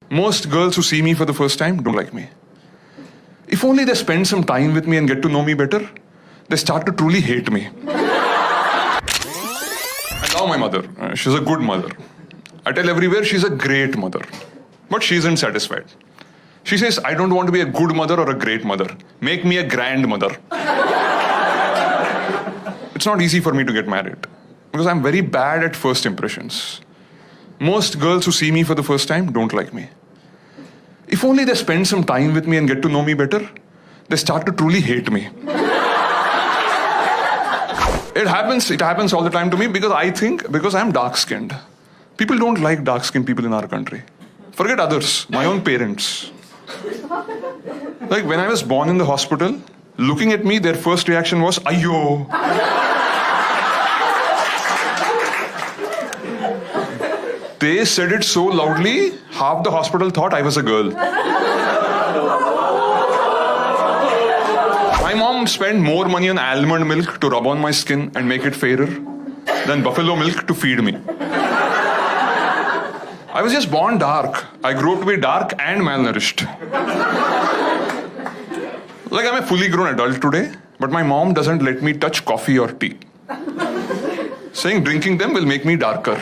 Most girls who see me for the first time don't like me. If only they spend some time with me and get to know me better, they start to truly hate me. I love my mother. She's a good mother. I tell everywhere she's a great mother. But she isn't satisfied. She says, I don't want to be a good mother or a great mother. Make me a grandmother. It's not easy for me to get married because I'm very bad at first impressions. Most girls who see me for the first time don't like me. If only they spend some time with me and get to know me better, they start to truly hate me. It happens all the time to me because I'm dark-skinned. People don't like dark-skinned people in our country. Forget others, my own parents. Like when I was born in the hospital, looking at me, their first reaction was, Ayyo. They said it so loudly, half the hospital thought I was a girl. My mom spent more money on almond milk to rub on my skin and make it fairer than buffalo milk to feed me. I was just born dark. I grew up to be dark and malnourished. Like I'm a fully grown adult today, but my mom doesn't let me touch coffee or tea. Saying drinking them will make me darker.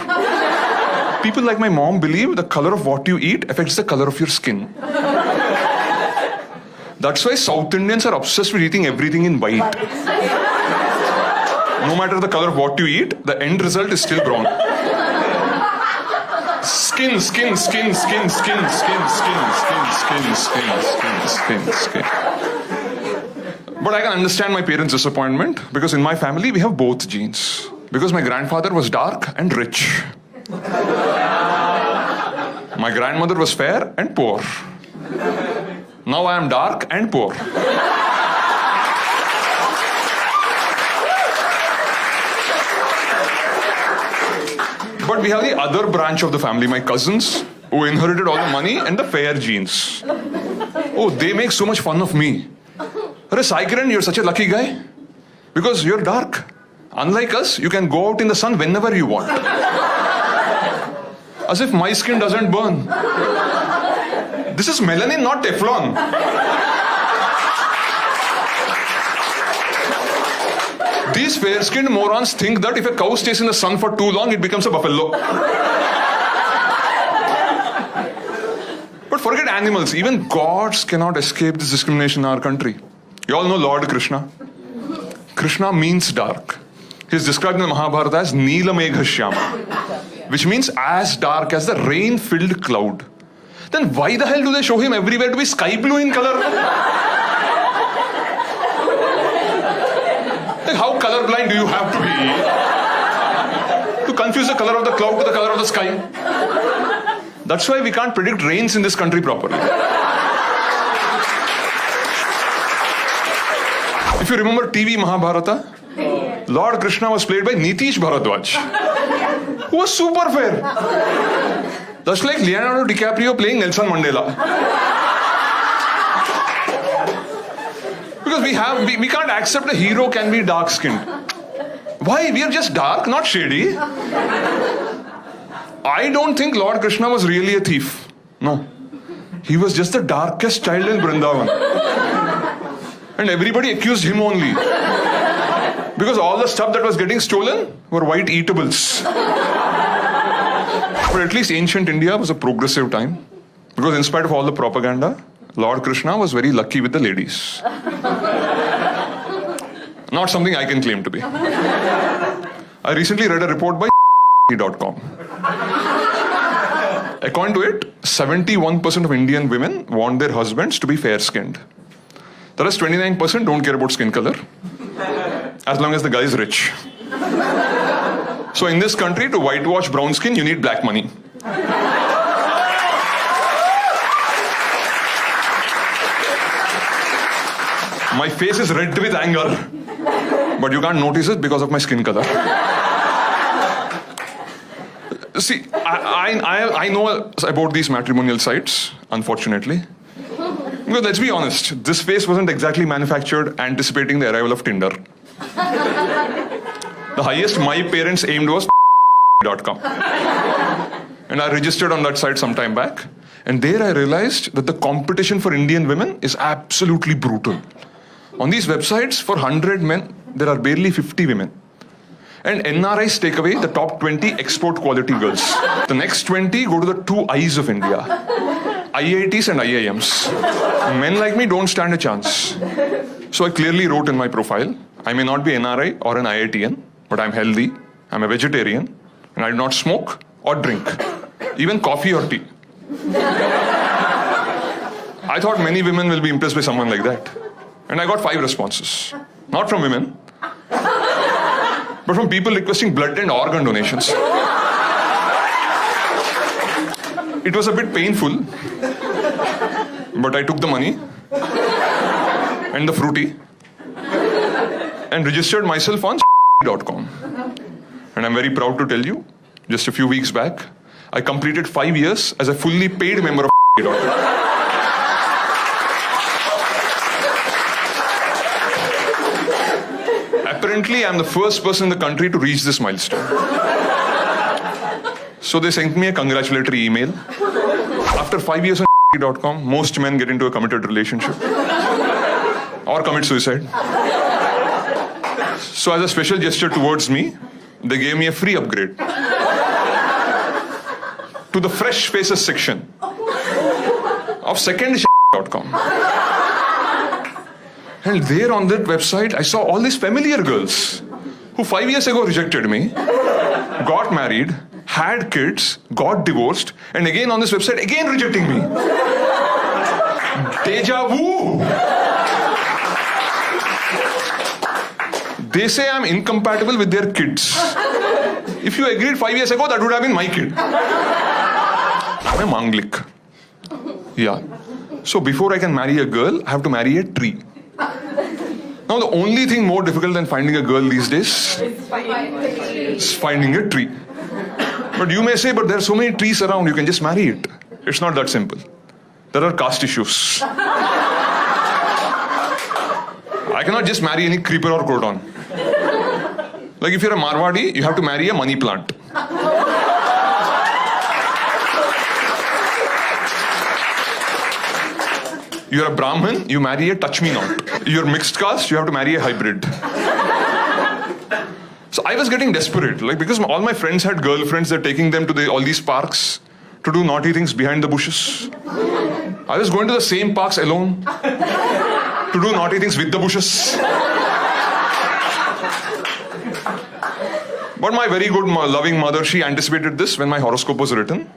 People like my mom believe the color of what you eat affects the color of your skin. That's why South Indians are obsessed with eating everything in white. No matter the color of what you eat, the end result is still brown. Skin. But I can understand my parents' disappointment because in my family we have both genes. Because my grandfather was dark and rich. My grandmother was fair and poor. Now I am dark and poor. But we have the other branch of the family, my cousins, who inherited all the money and the fair genes. Oh, they make so much fun of me. Arey Sai Kiran, you're such a lucky guy. Because you're dark. Unlike us, you can go out in the sun whenever you want. As if my skin doesn't burn. This is melanin, not Teflon. These fair-skinned morons think that if a cow stays in the sun for too long, it becomes a buffalo. But forget animals, even gods cannot escape this discrimination in our country. You all know Lord Krishna. Krishna means dark. He is described in the Mahabharata as Neela Megha Shyama, which means as dark as the rain-filled cloud. Then why the hell do they show him everywhere to be sky blue in color? Like how colorblind do you have to be to confuse the color of the cloud with the color of the sky? That's why we can't predict rains in this country properly. If you remember TV Mahabharata, Lord Krishna was played by Nitish Bharadwaj, who was super fair. That's like Leonardo DiCaprio playing Nelson Mandela. Because we can't accept a hero can be dark-skinned. Why? We are just dark, not shady. I don't think Lord Krishna was really a thief. No. He was just the darkest child in Vrindavan. And everybody accused him only. Because all the stuff that was getting stolen were white eatables. But at least ancient India was a progressive time. Because in spite of all the propaganda, Lord Krishna was very lucky with the ladies. Not something I can claim to be. I recently read a report by .com. According to it, 71% of Indian women want their husbands to be fair-skinned. The rest 29% don't care about skin color, as long as the guy is rich. So in this country, to whitewash brown skin, you need black money. My face is red with anger, but you can't notice it because of my skin color. See, I know about these matrimonial sites, unfortunately. Because let's be honest, this face wasn't exactly manufactured anticipating the arrival of Tinder. The highest my parents aimed was .com. And I registered on that site some time back. And there I realized that the competition for Indian women is absolutely brutal. On these websites, for 100 men, there are barely 50 women. And NRIs take away the top 20 export quality girls. The next 20 go to the two eyes of India, IITs and IIMs. Men like me don't stand a chance. So I clearly wrote in my profile, I may not be NRI or an IITian, but I'm healthy, I'm a vegetarian, and I do not smoke or drink, even coffee or tea. I thought many women will be impressed by someone like that. And I got 5 responses. Not from women, but from people requesting blood and organ donations. It was a bit painful, but I took the money and the fruity and registered myself on .com. And I'm very proud to tell you, just a few weeks back, I completed 5 years as a fully paid member of .com. Apparently, I'm the first person in the country to reach this milestone. So they sent me a congratulatory email. After 5 years on .com, most men get into a committed relationship or commit suicide. So as a special gesture towards me, they gave me a free upgrade to the fresh faces section of second.com. And there on that website, I saw all these familiar girls who 5 years ago rejected me, got married, had kids, got divorced, and again on this website, again rejecting me. Deja vu. They say I'm incompatible with their kids. If you agreed 5 years ago, that would have been my kid. I'm a Manglik. Yeah. So before I can marry a girl, I have to marry a tree. Now the only thing more difficult than finding a girl these days is finding a tree. But you may say, but there are so many trees around, you can just marry it. It's not that simple. There are caste issues. I cannot just marry any creeper or croton. Like if you're a Marwadi, you have to marry a money plant. You're a Brahmin, you marry a touch-me-not. You're mixed caste, you have to marry a hybrid. So I was getting desperate, like because all my friends had girlfriends, they're taking them to all these parks to do naughty things behind the bushes. I was going to the same parks alone to do naughty things with the bushes. But my very good, loving mother, she anticipated this when my horoscope was written.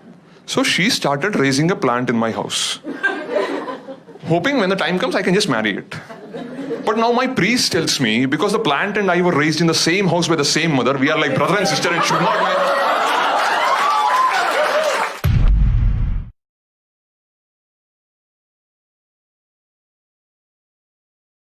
So she started raising a plant in my house, hoping when the time comes, I can just marry it. But now my priest tells me, because the plant and I were raised in the same house by the same mother, we are like brother and sister and should not marry.